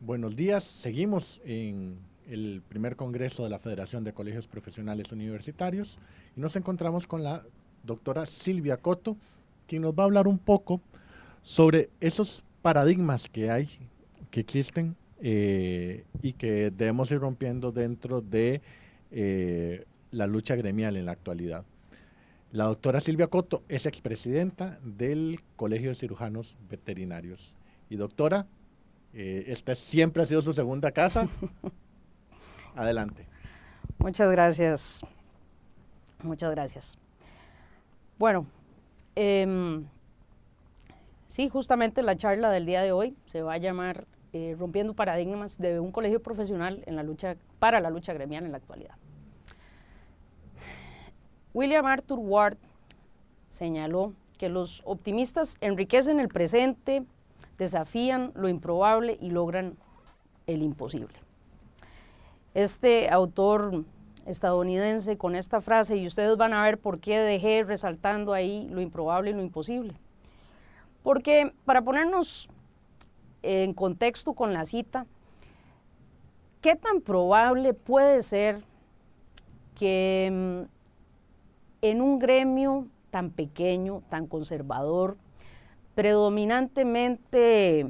Buenos días, seguimos en el primer congreso de la Federación de Colegios Profesionales Universitarios y nos encontramos con la doctora Silvia Coto, quien nos va a hablar un poco sobre esos paradigmas que hay, que existen y que debemos ir rompiendo dentro de la lucha gremial en la actualidad. La doctora Silvia Coto es expresidenta del Colegio de Cirujanos Veterinarios. Y doctora, esta siempre ha sido su segunda casa. Adelante. Muchas gracias. Muchas gracias. Bueno, sí, justamente la charla del día de hoy se va a llamar Rompiendo paradigmas de un colegio profesional en la lucha, para la lucha gremial en la actualidad. William Arthur Ward señaló que los optimistas enriquecen el presente, desafían lo improbable y logran el imposible. Este autor estadounidense con esta frase, y ustedes van a ver por qué dejé resaltando ahí lo improbable y lo imposible. Porque para ponernos en contexto con la cita, ¿qué tan probable puede ser que en un gremio tan pequeño, tan conservador, predominantemente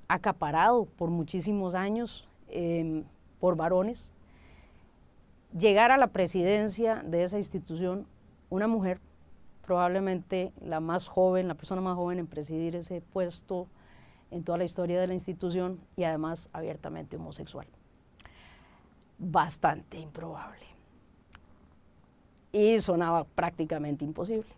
acaparado por muchísimos años por varones, llegar a la presidencia de esa institución una mujer, probablemente la más joven, la persona más joven en presidir ese puesto en toda la historia de la institución y además abiertamente homosexual? Bastante improbable. Y sonaba prácticamente imposible.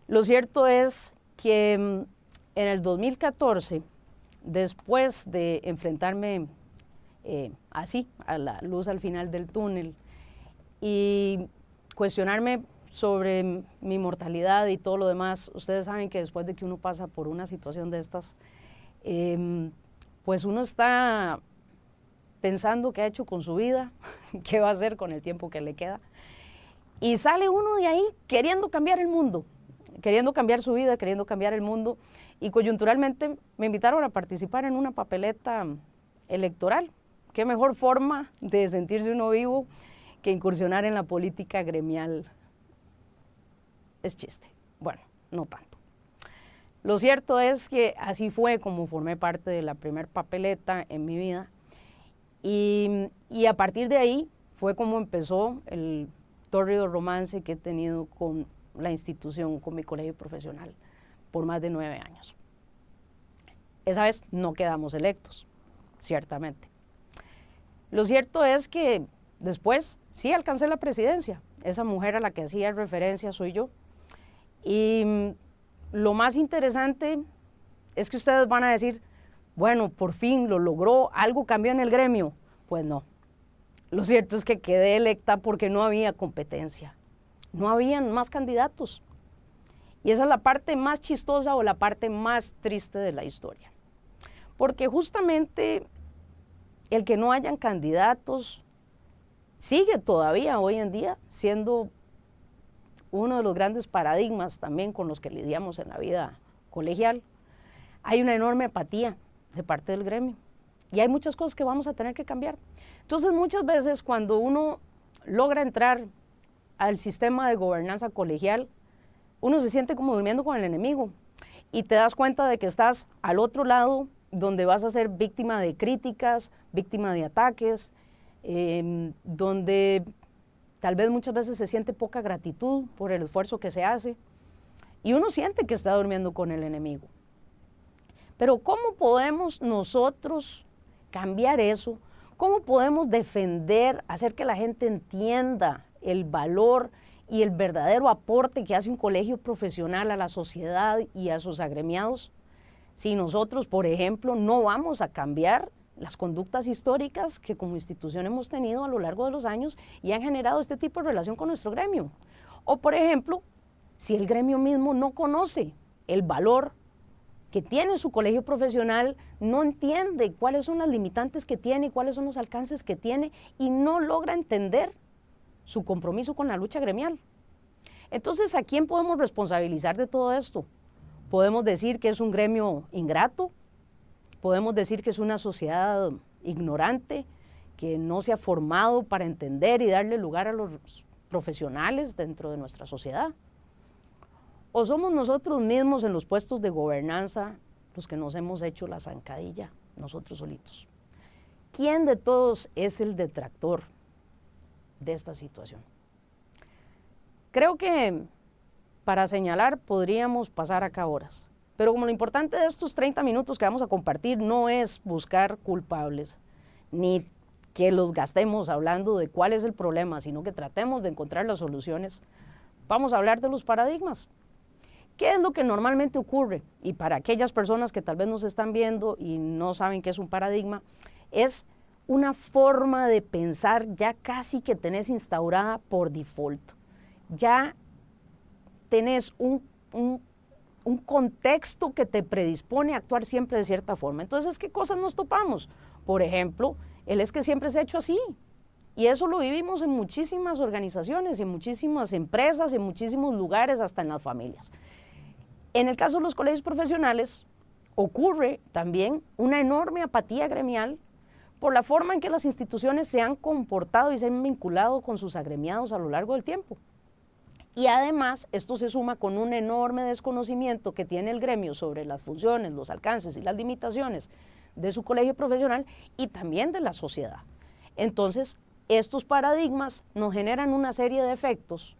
Lo cierto es que en el 2014, después de enfrentarme así a la luz al final del túnel y cuestionarme sobre mi mortalidad y todo lo demás, ustedes saben que después de que uno pasa por una situación de estas, pues uno está pensando qué ha hecho con su vida, qué va a hacer con el tiempo que le queda, y sale uno de ahí queriendo cambiar el mundo, queriendo cambiar su vida, queriendo cambiar el mundo, y coyunturalmente me invitaron a participar en una papeleta electoral. Qué mejor forma de sentirse uno vivo que incursionar en la política gremial. Es chiste. Bueno, no tanto. Lo cierto es que así fue como formé parte de la primer papeleta en mi vida, y a partir de ahí fue como empezó el tórrido romance que he tenido con la institución, con mi colegio profesional, por más de 9 años. Esa vez no quedamos electos, ciertamente. Lo cierto es que después sí alcancé la presidencia. Esa mujer a la que hacía referencia soy yo. Y lo más interesante es que ustedes van a decir, bueno, por fin lo logró, algo cambió en el gremio. Pues no. Lo cierto es que quedé electa porque no había competencia. No habían más candidatos. Y esa es la parte más chistosa o la parte más triste de la historia. Porque justamente el que no hayan candidatos sigue todavía hoy en día siendo uno de los grandes paradigmas también con los que lidiamos en la vida colegial. Hay una enorme apatía de parte del gremio y hay muchas cosas que vamos a tener que cambiar. Entonces, muchas veces cuando uno logra entrar al sistema de gobernanza colegial, uno se siente como durmiendo con el enemigo y te das cuenta de que estás al otro lado, donde vas a ser víctima de críticas, víctima de ataques, donde tal vez muchas veces se siente poca gratitud por el esfuerzo que se hace y uno siente que está durmiendo con el enemigo. Pero ¿cómo podemos nosotros cambiar eso? ¿Cómo podemos defender, hacer que la gente entienda el valor y el verdadero aporte que hace un colegio profesional a la sociedad y a sus agremiados? Si nosotros, por ejemplo, no vamos a cambiar las conductas históricas que como institución hemos tenido a lo largo de los años y han generado este tipo de relación con nuestro gremio. O, por ejemplo, si el gremio mismo no conoce el valor que tiene su colegio profesional, no entiende cuáles son las limitantes que tiene, cuáles son los alcances que tiene y no logra entender su compromiso con la lucha gremial. Entonces, ¿a quién podemos responsabilizar de todo esto? Podemos decir que es un gremio ingrato, podemos decir que es una sociedad ignorante, que no se ha formado para entender y darle lugar a los profesionales dentro de nuestra sociedad. ¿O somos nosotros mismos en los puestos de gobernanza los que nos hemos hecho la zancadilla nosotros solitos? ¿Quién de todos es el detractor de esta situación? Creo que para señalar podríamos pasar acá horas, pero como lo importante de estos 30 minutos que vamos a compartir no es buscar culpables, ni que los gastemos hablando de cuál es el problema, sino que tratemos de encontrar las soluciones, vamos a hablar de los paradigmas. ¿Qué es lo que normalmente ocurre? Y para aquellas personas que tal vez nos están viendo y no saben qué es un paradigma, es una forma de pensar ya casi que tenés instaurada por default. Ya tenés un contexto que te predispone a actuar siempre de cierta forma. Entonces, ¿qué cosas nos topamos? Por ejemplo, es que siempre se ha hecho así. Y eso lo vivimos en muchísimas organizaciones, en muchísimas empresas, en muchísimos lugares, hasta en las familias. En el caso de los colegios profesionales, ocurre también una enorme apatía gremial por la forma en que las instituciones se han comportado y se han vinculado con sus agremiados a lo largo del tiempo. Y además, esto se suma con un enorme desconocimiento que tiene el gremio sobre las funciones, los alcances y las limitaciones de su colegio profesional y también de la sociedad. Entonces, estos paradigmas nos generan una serie de efectos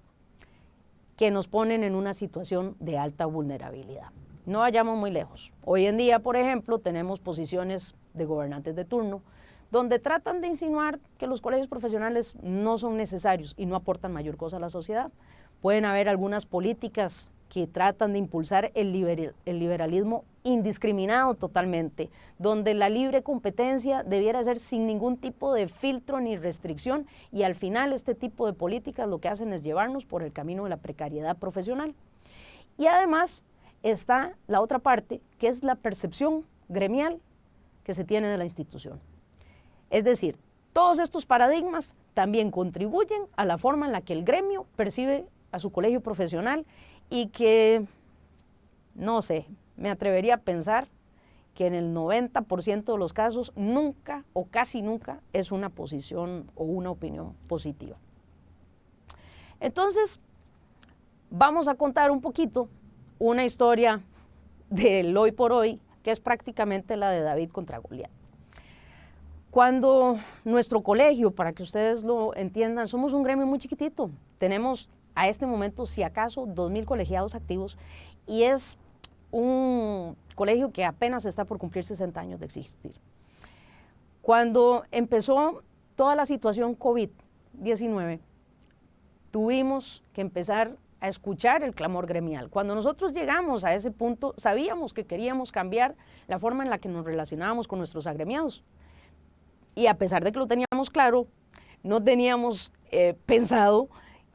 que nos ponen en una situación de alta vulnerabilidad. No vayamos muy lejos. Hoy en día, por ejemplo, tenemos posiciones de gobernantes de turno donde tratan de insinuar que los colegios profesionales no son necesarios y no aportan mayor cosa a la sociedad. Pueden haber algunas políticas que tratan de impulsar el liberalismo indiscriminado totalmente, donde la libre competencia debiera ser sin ningún tipo de filtro ni restricción, y al final este tipo de políticas lo que hacen es llevarnos por el camino de la precariedad profesional. Y además está la otra parte, que es la percepción gremial que se tiene de la institución. Es decir, todos estos paradigmas también contribuyen a la forma en la que el gremio percibe a su colegio profesional y que, no sé, me atrevería a pensar que en el 90% de los casos nunca o casi nunca es una posición o una opinión positiva. Entonces, vamos a contar un poquito una historia del hoy por hoy, que es prácticamente la de David contra Goliat. Cuando nuestro colegio, para que ustedes lo entiendan, somos un gremio muy chiquitito, tenemos a este momento, si acaso, 2,000 colegiados activos, y es un colegio que apenas está por cumplir 60 años de existir. Cuando empezó toda la situación COVID-19, tuvimos que empezar a escuchar el clamor gremial. Cuando nosotros llegamos a ese punto, sabíamos que queríamos cambiar la forma en la que nos relacionábamos con nuestros agremiados. Y a pesar de que lo teníamos claro, no teníamos pensado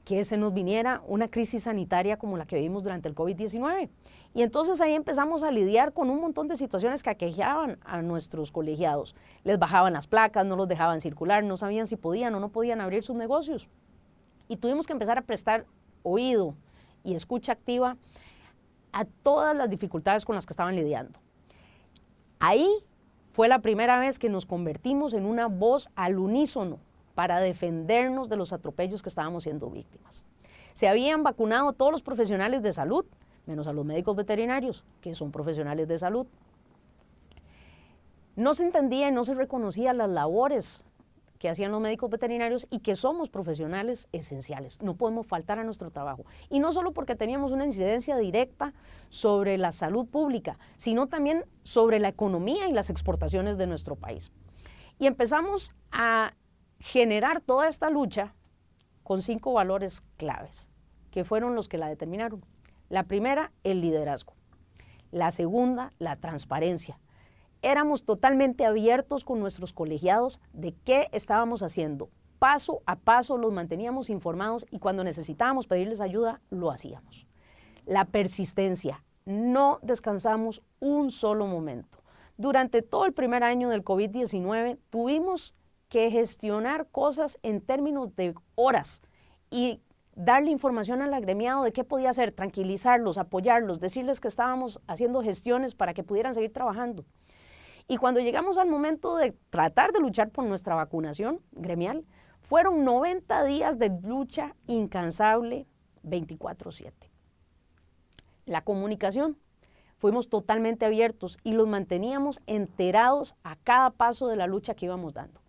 que se nos viniera una crisis sanitaria como la que vivimos durante el COVID-19. Y entonces ahí empezamos a lidiar con un montón de situaciones que aquejaban a nuestros colegiados. Les bajaban las placas, no los dejaban circular, no sabían si podían o no podían abrir sus negocios. Y tuvimos que empezar a prestar oído y escucha activa a todas las dificultades con las que estaban lidiando. Ahí fue la primera vez que nos convertimos en una voz al unísono para defendernos de los atropellos que estábamos siendo víctimas. Se habían vacunado todos los profesionales de salud, menos a los médicos veterinarios, que son profesionales de salud. No se entendía y no se reconocía las labores que hacían los médicos veterinarios y que somos profesionales esenciales. No podemos faltar a nuestro trabajo. Y no solo porque teníamos una incidencia directa sobre la salud pública, sino también sobre la economía y las exportaciones de nuestro país. Y empezamos a generar toda esta lucha con 5 valores claves, que fueron los que la determinaron. La primera, el liderazgo. La segunda, la transparencia. Éramos totalmente abiertos con nuestros colegiados de qué estábamos haciendo. Paso a paso los manteníamos informados y cuando necesitábamos pedirles ayuda, lo hacíamos. La persistencia. No descansamos un solo momento. Durante todo el primer año del COVID-19 tuvimos que gestionar cosas en términos de horas y darle información al agremiado de qué podía hacer, tranquilizarlos, apoyarlos, decirles que estábamos haciendo gestiones para que pudieran seguir trabajando. Y cuando llegamos al momento de tratar de luchar por nuestra vacunación gremial, fueron 90 días de lucha incansable 24/7. La comunicación, fuimos totalmente abiertos y los manteníamos enterados a cada paso de la lucha que íbamos dando.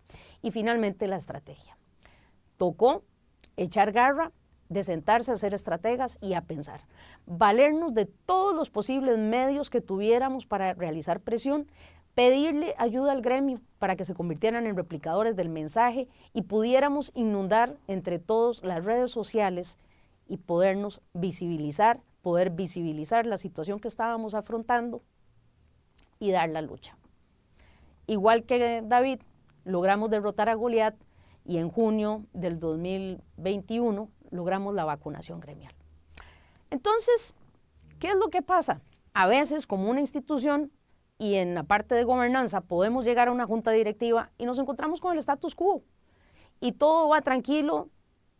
Y finalmente la estrategia. Tocó echar garra, de sentarse a ser estrategas y a pensar, valernos de todos los posibles medios que tuviéramos para realizar presión, pedirle ayuda al gremio para que se convirtieran en replicadores del mensaje y pudiéramos inundar entre todos las redes sociales y podernos visibilizar, poder visibilizar la situación que estábamos afrontando y dar la lucha. Igual que David, logramos derrotar a Goliat y en junio del 2021 logramos la vacunación gremial. Entonces, ¿qué es lo que pasa? A veces, como una institución y en la parte de gobernanza, podemos llegar a una junta directiva y nos encontramos con el status quo. Y todo va tranquilo,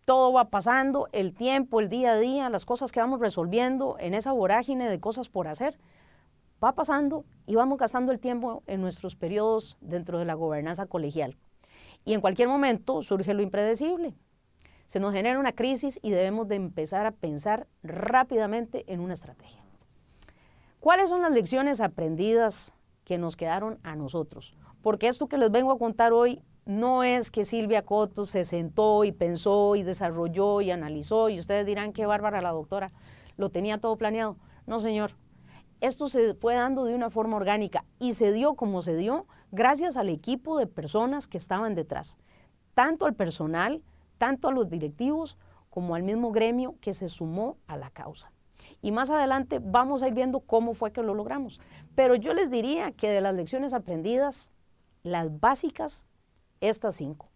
todo va pasando, el tiempo, el día a día, las cosas que vamos resolviendo en esa vorágine de cosas por hacer, va pasando y vamos gastando el tiempo en nuestros periodos dentro de la gobernanza colegial. Y en cualquier momento surge lo impredecible. Se nos genera una crisis y debemos de empezar a pensar rápidamente en una estrategia. ¿Cuáles son las lecciones aprendidas que nos quedaron a nosotros? Porque esto que les vengo a contar hoy no es que Silvia Cotto se sentó y pensó y desarrolló y analizó y ustedes dirán qué bárbara la doctora, lo tenía todo planeado. No, señor. Esto se fue dando de una forma orgánica y se dio como se dio gracias al equipo de personas que estaban detrás, tanto al personal, tanto a los directivos como al mismo gremio que se sumó a la causa. Y más adelante vamos a ir viendo cómo fue que lo logramos. Pero yo les diría que de las lecciones aprendidas, las básicas, estas 5.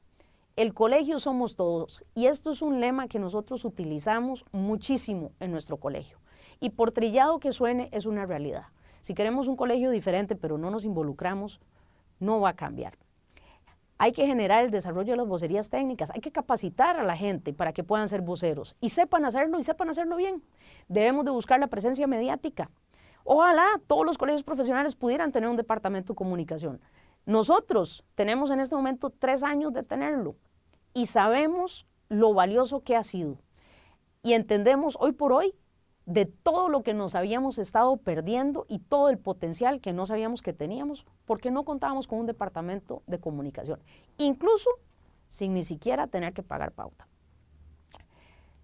El colegio somos todos y esto es un lema que nosotros utilizamos muchísimo en nuestro colegio. Y por trillado que suene, es una realidad. Si queremos un colegio diferente pero no nos involucramos, no va a cambiar. Hay que generar el desarrollo de las vocerías técnicas, hay que capacitar a la gente para que puedan ser voceros y sepan hacerlo bien. Debemos de buscar la presencia mediática. Ojalá todos los colegios profesionales pudieran tener un departamento de comunicación. Nosotros tenemos en este momento 3 años de tenerlo y sabemos lo valioso que ha sido. Y entendemos hoy por hoy de todo lo que nos habíamos estado perdiendo y todo el potencial que no sabíamos que teníamos porque no contábamos con un departamento de comunicación, incluso sin ni siquiera tener que pagar pauta.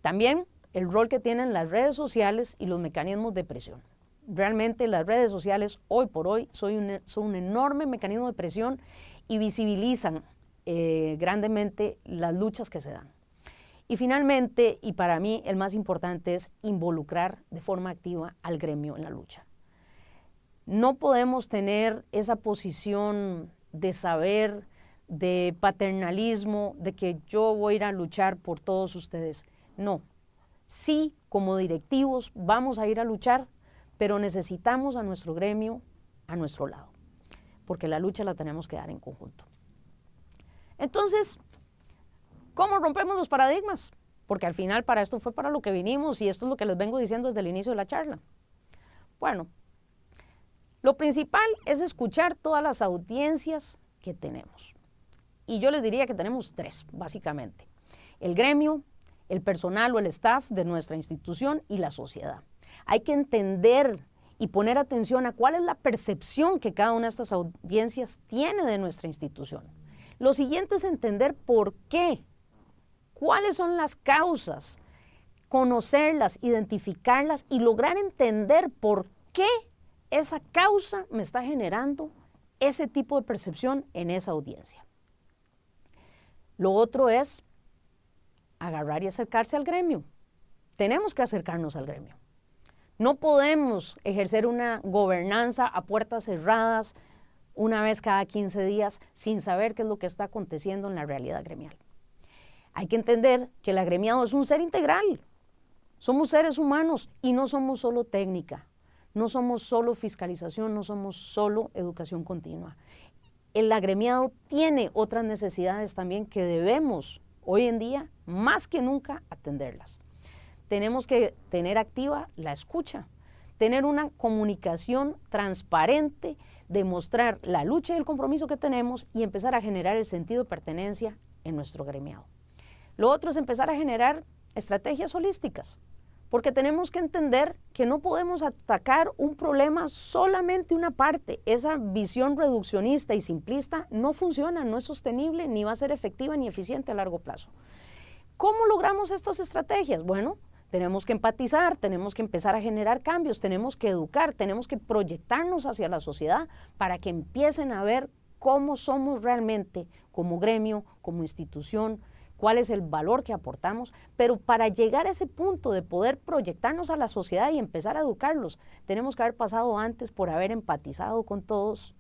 También el rol que tienen las redes sociales y los mecanismos de presión. Realmente las redes sociales hoy por hoy son un enorme mecanismo de presión y visibilizan grandemente las luchas que se dan. Y finalmente, y para mí el más importante, es involucrar de forma activa al gremio en la lucha. No podemos tener esa posición de saber, de paternalismo, de que yo voy a ir a luchar por todos ustedes. No, sí, como directivos vamos a ir a luchar, pero necesitamos a nuestro gremio a nuestro lado, porque la lucha la tenemos que dar en conjunto. Entonces, ¿cómo rompemos los paradigmas? Porque al final para esto fue para lo que vinimos y esto es lo que les vengo diciendo desde el inicio de la charla. Bueno, lo principal es escuchar todas las audiencias que tenemos. Y yo les diría que tenemos 3, básicamente. El gremio, el personal o el staff de nuestra institución y la sociedad. Hay que entender y poner atención a cuál es la percepción que cada una de estas audiencias tiene de nuestra institución. Lo siguiente es entender por qué, cuáles son las causas, conocerlas, identificarlas y lograr entender por qué esa causa me está generando ese tipo de percepción en esa audiencia. Lo otro es agarrar y acercarse al gremio. Tenemos que acercarnos al gremio. No podemos ejercer una gobernanza a puertas cerradas una vez cada 15 días sin saber qué es lo que está aconteciendo en la realidad gremial. Hay que entender que el agremiado es un ser integral. Somos seres humanos y no somos solo técnica, no somos solo fiscalización, no somos solo educación continua. El agremiado tiene otras necesidades también que debemos hoy en día más que nunca atenderlas. tenemos que tener activa la escucha, tener una comunicación transparente, demostrar la lucha y el compromiso que tenemos y empezar a generar el sentido de pertenencia en nuestro gremiado. Lo otro es empezar a generar estrategias holísticas, porque tenemos que entender que no podemos atacar un problema solamente una parte. Esa visión reduccionista y simplista no funciona, no es sostenible, ni va a ser efectiva ni eficiente a largo plazo. ¿Cómo logramos estas estrategias? Bueno, tenemos que empatizar, tenemos que empezar a generar cambios, tenemos que educar, tenemos que proyectarnos hacia la sociedad para que empiecen a ver cómo somos realmente como gremio, como institución, cuál es el valor que aportamos, pero para llegar a ese punto de poder proyectarnos a la sociedad y empezar a educarlos, tenemos que haber pasado antes por haber empatizado con todos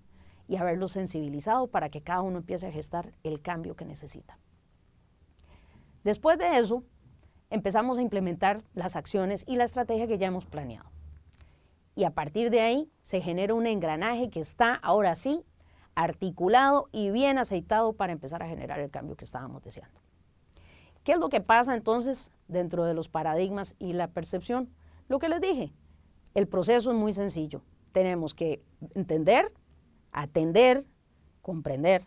y haberlos sensibilizado para que cada uno empiece a gestar el cambio que necesita. Después de eso, empezamos a implementar las acciones y la estrategia que ya hemos planeado. Y a partir de ahí se genera un engranaje que está ahora sí articulado y bien aceitado para empezar a generar el cambio que estábamos deseando. ¿Qué es lo que pasa entonces dentro de los paradigmas y la percepción? Lo que les dije, el proceso es muy sencillo. Tenemos que entender, atender, comprender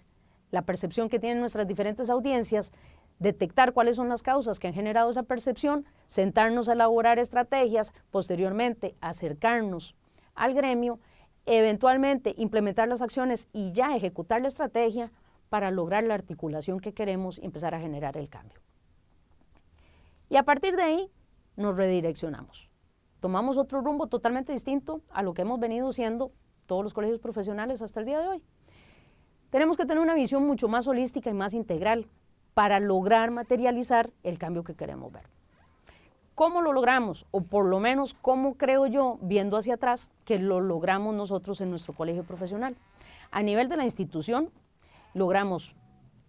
la percepción que tienen nuestras diferentes audiencias, detectar cuáles son las causas que han generado esa percepción, sentarnos a elaborar estrategias, posteriormente acercarnos al gremio, eventualmente implementar las acciones y ya ejecutar la estrategia para lograr la articulación que queremos y empezar a generar el cambio. Y a partir de ahí nos redireccionamos. Tomamos otro rumbo totalmente distinto a lo que hemos venido siendo todos los colegios profesionales hasta el día de hoy. Tenemos que tener una visión mucho más holística y más integral para lograr materializar el cambio que queremos ver. ¿Cómo lo logramos? O por lo menos, ¿cómo creo yo, viendo hacia atrás, que lo logramos nosotros en nuestro colegio profesional? A nivel de la institución,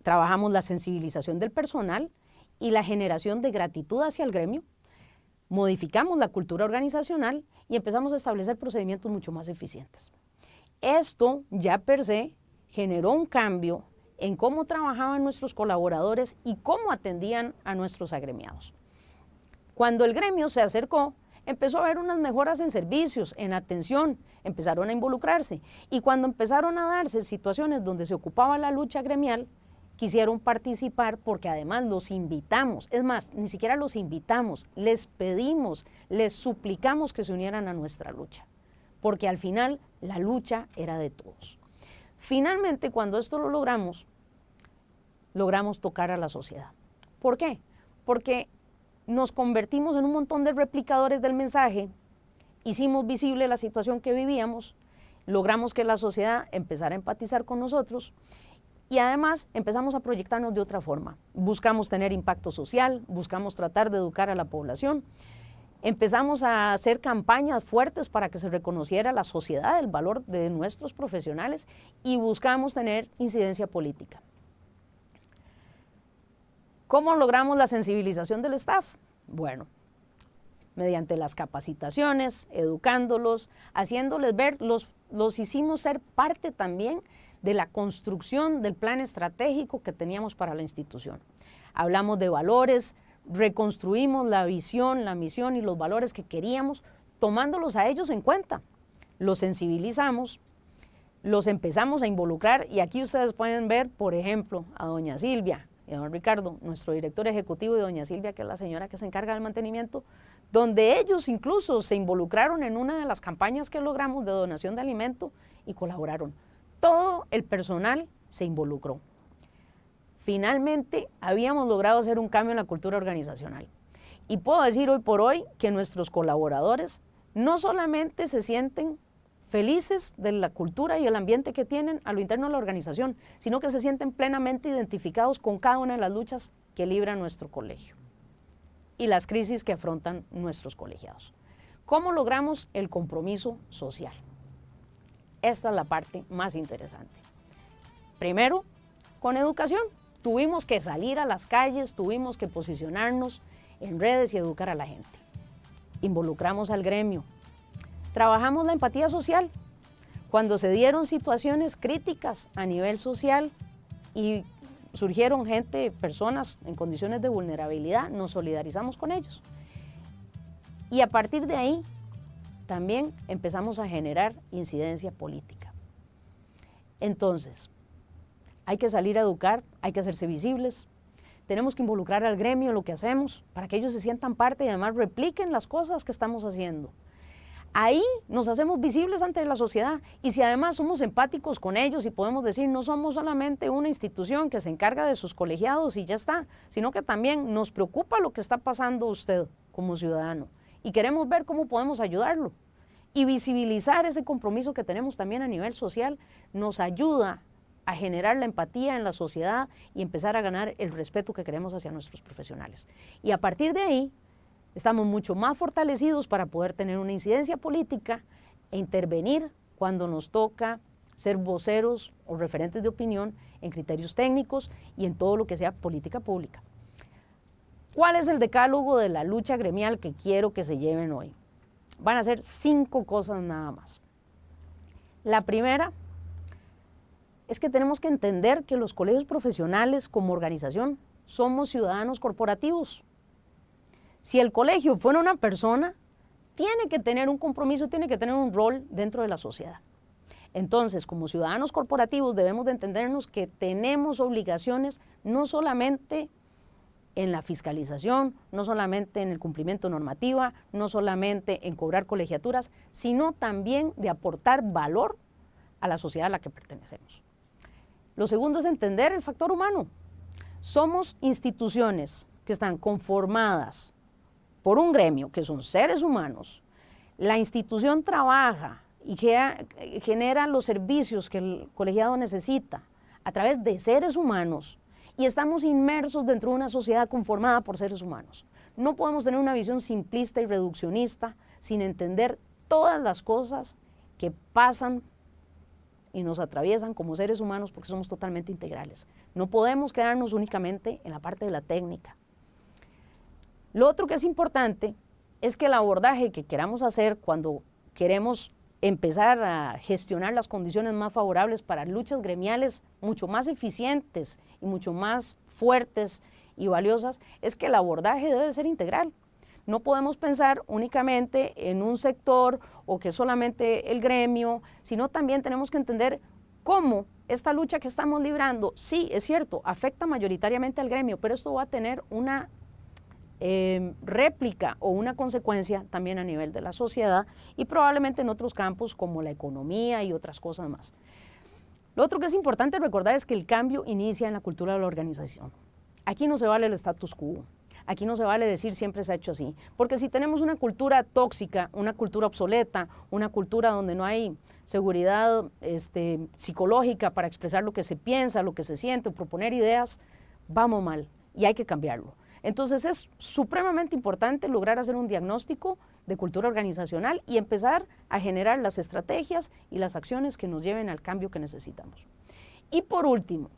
trabajamos la sensibilización del personal y la generación de gratitud hacia el gremio, modificamos la cultura organizacional y empezamos a establecer procedimientos mucho más eficientes. Esto ya per se generó un cambio en cómo trabajaban nuestros colaboradores y cómo atendían a nuestros agremiados. Cuando el gremio se acercó, empezó a haber unas mejoras en servicios, en atención, empezaron a involucrarse. Y cuando empezaron a darse situaciones donde se ocupaba la lucha gremial, quisieron participar porque además los invitamos, es más, ni siquiera los invitamos, les pedimos, les suplicamos que se unieran a nuestra lucha, porque al final la lucha era de todos. Finalmente, cuando esto lo logramos tocar a la sociedad. ¿Por qué? Porque nos convertimos en un montón de replicadores del mensaje, hicimos visible la situación que vivíamos, logramos que la sociedad empezara a empatizar con nosotros y además empezamos a proyectarnos de otra forma. Buscamos tener impacto social, buscamos tratar de educar a la población, empezamos a hacer campañas fuertes para que se reconociera la sociedad, el valor de nuestros profesionales y buscamos tener incidencia política. ¿Cómo logramos la sensibilización del staff? Bueno, mediante las capacitaciones, educándolos, haciéndoles ver, los hicimos ser parte también de la construcción del plan estratégico que teníamos para la institución. Hablamos de valores, reconstruimos la visión, la misión y los valores que queríamos, tomándolos a ellos en cuenta. Los sensibilizamos, los empezamos a involucrar y aquí ustedes pueden ver, por ejemplo, a doña Silvia y a don Ricardo, nuestro director ejecutivo, y doña Silvia, que es la señora que se encarga del mantenimiento, donde ellos incluso se involucraron en una de las campañas que logramos de donación de alimento y colaboraron. Todo el personal se involucró. Finalmente, habíamos logrado hacer un cambio en la cultura organizacional. Y puedo decir hoy por hoy que nuestros colaboradores no solamente se sienten felices de la cultura y el ambiente que tienen a lo interno de la organización, sino que se sienten plenamente identificados con cada una de las luchas que libra nuestro colegio y las crisis que afrontan nuestros colegiados. ¿Cómo logramos el compromiso social? Esta es la parte más interesante. Primero, con educación. Tuvimos que salir a las calles, tuvimos que posicionarnos en redes y educar a la gente. Involucramos al gremio. Trabajamos la empatía social. Cuando se dieron situaciones críticas a nivel social y surgieron personas en condiciones de vulnerabilidad, nos solidarizamos con ellos. Y a partir de ahí también empezamos a generar incidencia política. Entonces, hay que salir a educar, hay que hacerse visibles, tenemos que involucrar al gremio en lo que hacemos para que ellos se sientan parte y además repliquen las cosas que estamos haciendo. Ahí nos hacemos visibles ante la sociedad y si además somos empáticos con ellos y podemos decir no somos solamente una institución que se encarga de sus colegiados y ya está, sino que también nos preocupa lo que está pasando usted como ciudadano y queremos ver cómo podemos ayudarlo. Y visibilizar ese compromiso que tenemos también a nivel social nos ayuda a generar la empatía en la sociedad y empezar a ganar el respeto que queremos hacia nuestros profesionales. Y a partir de ahí, estamos mucho más fortalecidos para poder tener una incidencia política e intervenir cuando nos toca ser voceros o referentes de opinión en criterios técnicos y en todo lo que sea política pública. ¿Cuál es el decálogo de la lucha gremial que quiero que se lleven hoy? Van a ser 5 cosas nada más. La primera es que tenemos que entender que los colegios profesionales como organización somos ciudadanos corporativos. Si el colegio fuera una persona, tiene que tener un compromiso, tiene que tener un rol dentro de la sociedad. Entonces, como ciudadanos corporativos debemos de entendernos que tenemos obligaciones no solamente en la fiscalización, no solamente en el cumplimiento normativa, no solamente en cobrar colegiaturas, sino también de aportar valor a la sociedad a la que pertenecemos. Lo segundo es entender el factor humano. Somos instituciones que están conformadas por un gremio, que son seres humanos. La institución trabaja y genera los servicios que el colegiado necesita a través de seres humanos y estamos inmersos dentro de una sociedad conformada por seres humanos. No podemos tener una visión simplista y reduccionista sin entender todas las cosas que pasan y nos atraviesan como seres humanos porque somos totalmente integrales. No podemos quedarnos únicamente en la parte de la técnica. Lo otro que es importante es que el abordaje que queramos hacer cuando queremos empezar a gestionar las condiciones más favorables para luchas gremiales mucho más eficientes y mucho más fuertes y valiosas, es que el abordaje debe ser integral. No podemos pensar únicamente en un sector o que solamente el gremio, sino también tenemos que entender cómo esta lucha que estamos librando, sí, es cierto, afecta mayoritariamente al gremio, pero esto va a tener una réplica o una consecuencia también a nivel de la sociedad y probablemente en otros campos como la economía y otras cosas más. Lo otro que es importante recordar es que el cambio inicia en la cultura de la organización. Aquí no se vale el status quo, aquí no se vale decir siempre se ha hecho así, porque si tenemos una cultura tóxica, una cultura obsoleta, una cultura donde no hay seguridad psicológica para expresar lo que se piensa, lo que se siente, proponer ideas, vamos mal y hay que cambiarlo. Entonces es supremamente importante lograr hacer un diagnóstico de cultura organizacional y empezar a generar las estrategias y las acciones que nos lleven al cambio que necesitamos. Y por último,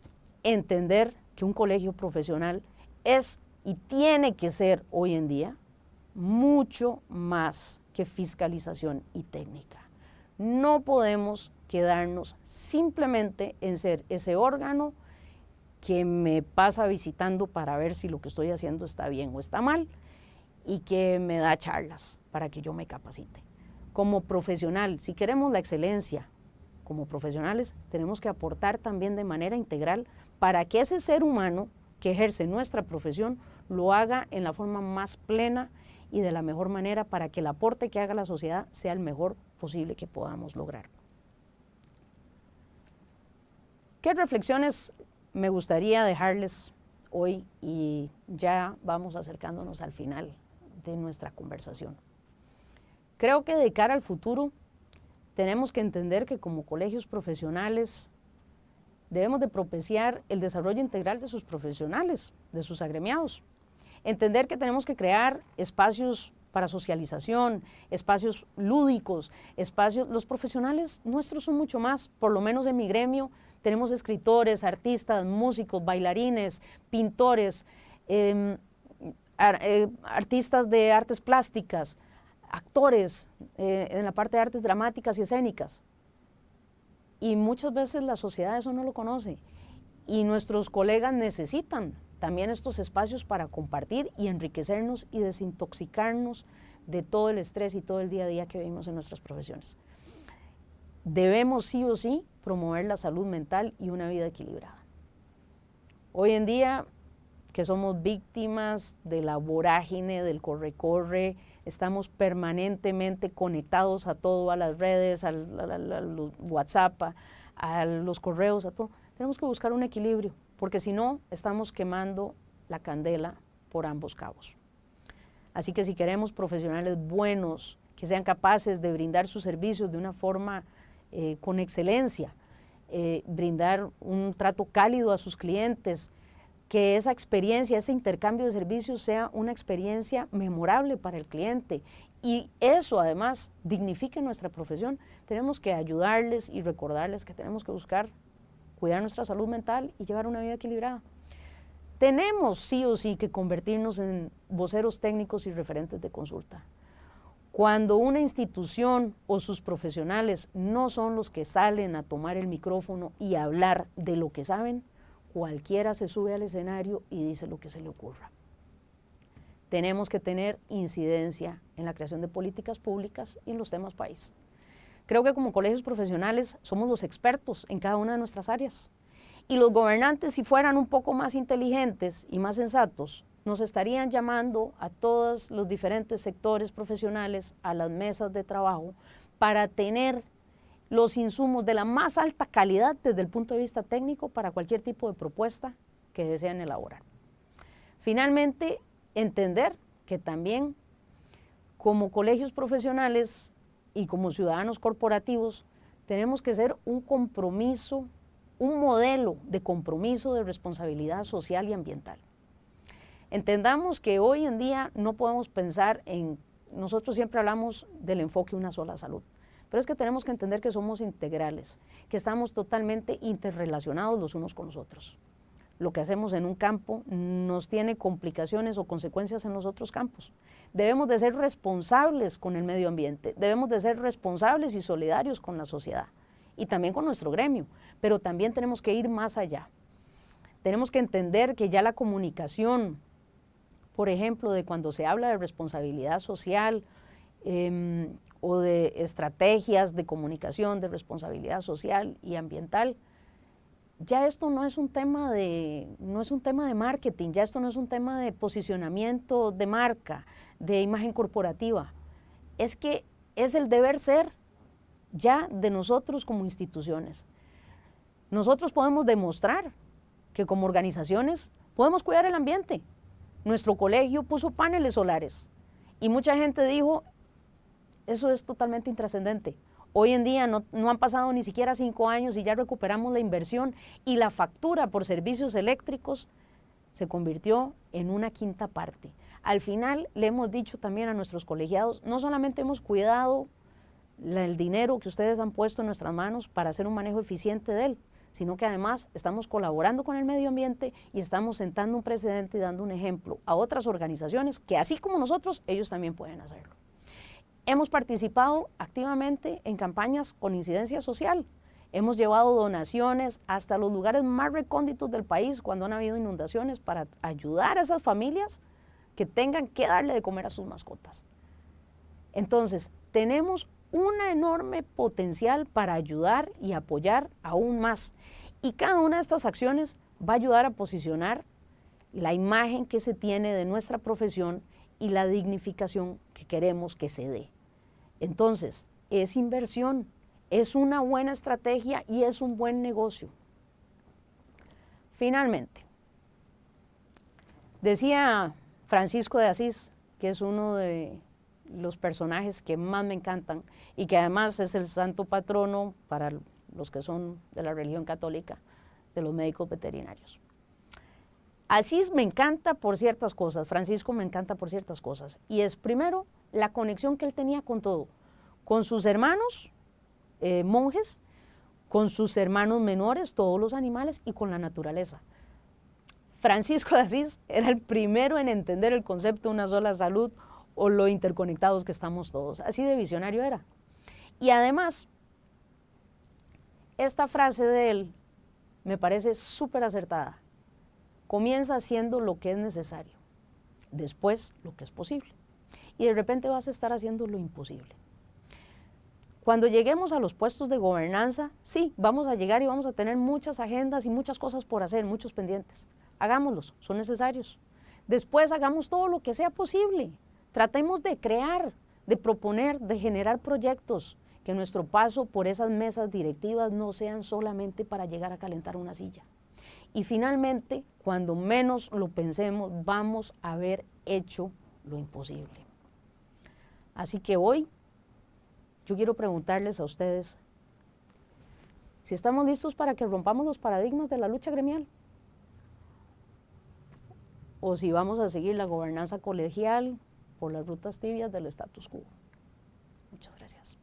entender que un colegio profesional es y tiene que ser hoy en día mucho más que fiscalización y técnica. No podemos quedarnos simplemente en ser ese órgano que me pasa visitando para ver si lo que estoy haciendo está bien o está mal y que me da charlas para que yo me capacite. Como profesional, si queremos la excelencia, como profesionales tenemos que aportar también de manera integral para que ese ser humano que ejerce nuestra profesión lo haga en la forma más plena y de la mejor manera para que el aporte que haga a la sociedad sea el mejor posible que podamos lograr. ¿Qué reflexiones me gustaría dejarles hoy y ya vamos acercándonos al final de nuestra conversación? Creo que de cara al futuro tenemos que entender que como colegios profesionales debemos de propiciar el desarrollo integral de sus profesionales, de sus agremiados. Entender que tenemos que crear espacios para socialización, espacios lúdicos, espacios. Los profesionales nuestros son mucho más, por lo menos en mi gremio tenemos escritores, artistas, músicos, bailarines, pintores, artistas de artes plásticas, actores en la parte de artes dramáticas y escénicas. Y muchas veces la sociedad eso no lo conoce y nuestros colegas necesitan también estos espacios para compartir y enriquecernos y desintoxicarnos de todo el estrés y todo el día a día que vivimos en nuestras profesiones. Debemos sí o sí promover la salud mental y una vida equilibrada. Hoy en día, que somos víctimas de la vorágine, del corre-corre, estamos permanentemente conectados a todo, a las redes, a los WhatsApp, a los correos, a todo. Tenemos que buscar un equilibrio, porque si no, estamos quemando la candela por ambos cabos. Así que si queremos profesionales buenos, que sean capaces de brindar sus servicios de una forma con excelencia, brindar un trato cálido a sus clientes, que esa experiencia, ese intercambio de servicios sea una experiencia memorable para el cliente y eso además dignifique nuestra profesión, tenemos que ayudarles y recordarles que tenemos que buscar cuidar nuestra salud mental y llevar una vida equilibrada. Tenemos sí o sí que convertirnos en voceros técnicos y referentes de consulta. Cuando una institución o sus profesionales no son los que salen a tomar el micrófono y hablar de lo que saben, cualquiera se sube al escenario y dice lo que se le ocurra. Tenemos que tener incidencia en la creación de políticas públicas y en los temas país. Creo que como colegios profesionales somos los expertos en cada una de nuestras áreas. Y los gobernantes, si fueran un poco más inteligentes y más sensatos, nos estarían llamando a todos los diferentes sectores profesionales a las mesas de trabajo para tener los insumos de la más alta calidad desde el punto de vista técnico para cualquier tipo de propuesta que deseen elaborar. Finalmente, entender que también como colegios profesionales y como ciudadanos corporativos tenemos que ser un compromiso, un modelo de compromiso de responsabilidad social y ambiental. Entendamos que hoy en día no podemos pensar en, nosotros siempre hablamos del enfoque una sola salud, pero es que tenemos que entender que somos integrales, que estamos totalmente interrelacionados los unos con los otros. Lo que hacemos en un campo nos tiene complicaciones o consecuencias en los otros campos. Debemos de ser responsables con el medio ambiente, debemos de ser responsables y solidarios con la sociedad y también con nuestro gremio, pero también tenemos que ir más allá. Tenemos que entender que ya la comunicación, por ejemplo, de cuando se habla de responsabilidad social o de estrategias de comunicación de responsabilidad social y ambiental, ya esto no es un tema de marketing, ya esto no es un tema de posicionamiento de marca, de imagen corporativa. Es que es el deber ser ya de nosotros como instituciones. Nosotros podemos demostrar que como organizaciones podemos cuidar el ambiente. Nuestro colegio puso paneles solares y mucha gente dijo, eso es totalmente intrascendente. Hoy en día no han pasado ni siquiera 5 años y ya recuperamos la inversión y la factura por servicios eléctricos se convirtió en una quinta parte. Al final le hemos dicho también a nuestros colegiados, no solamente hemos cuidado el dinero que ustedes han puesto en nuestras manos para hacer un manejo eficiente de él, sino que además estamos colaborando con el medio ambiente y estamos sentando un precedente y dando un ejemplo a otras organizaciones que así como nosotros, ellos también pueden hacerlo. Hemos participado activamente en campañas con incidencia social. Hemos llevado donaciones hasta los lugares más recónditos del país cuando han habido inundaciones para ayudar a esas familias que tengan que darle de comer a sus mascotas. Entonces, tenemos un enorme potencial para ayudar y apoyar aún más. Y cada una de estas acciones va a ayudar a posicionar la imagen que se tiene de nuestra profesión y la dignificación que queremos que se dé. Entonces, es inversión, es una buena estrategia y es un buen negocio. Finalmente, decía Francisco de Asís, que es uno de los personajes que más me encantan y que además es el santo patrono para los que son de la religión católica, de los médicos veterinarios. Asís me encanta por ciertas cosas, Francisco me encanta por ciertas cosas, y es primero la conexión que él tenía con todo, con sus hermanos monjes, con sus hermanos menores, todos los animales, y con la naturaleza. Francisco de Asís era el primero en entender el concepto de una sola salud o lo interconectados que estamos todos, así de visionario era. Y además, esta frase de él me parece súper acertada. Comienza haciendo lo que es necesario, después lo que es posible. Y de repente vas a estar haciendo lo imposible. Cuando lleguemos a los puestos de gobernanza, sí, vamos a llegar y vamos a tener muchas agendas y muchas cosas por hacer, muchos pendientes. Hagámoslos, son necesarios. Después hagamos todo lo que sea posible. Tratemos de crear, de proponer, de generar proyectos, que nuestro paso por esas mesas directivas no sean solamente para llegar a calentar una silla. Y finalmente, cuando menos lo pensemos, vamos a haber hecho lo imposible. Así que hoy yo quiero preguntarles a ustedes si estamos listos para que rompamos los paradigmas de la lucha gremial o si vamos a seguir la gobernanza colegial por las rutas tibias del status quo. Muchas gracias.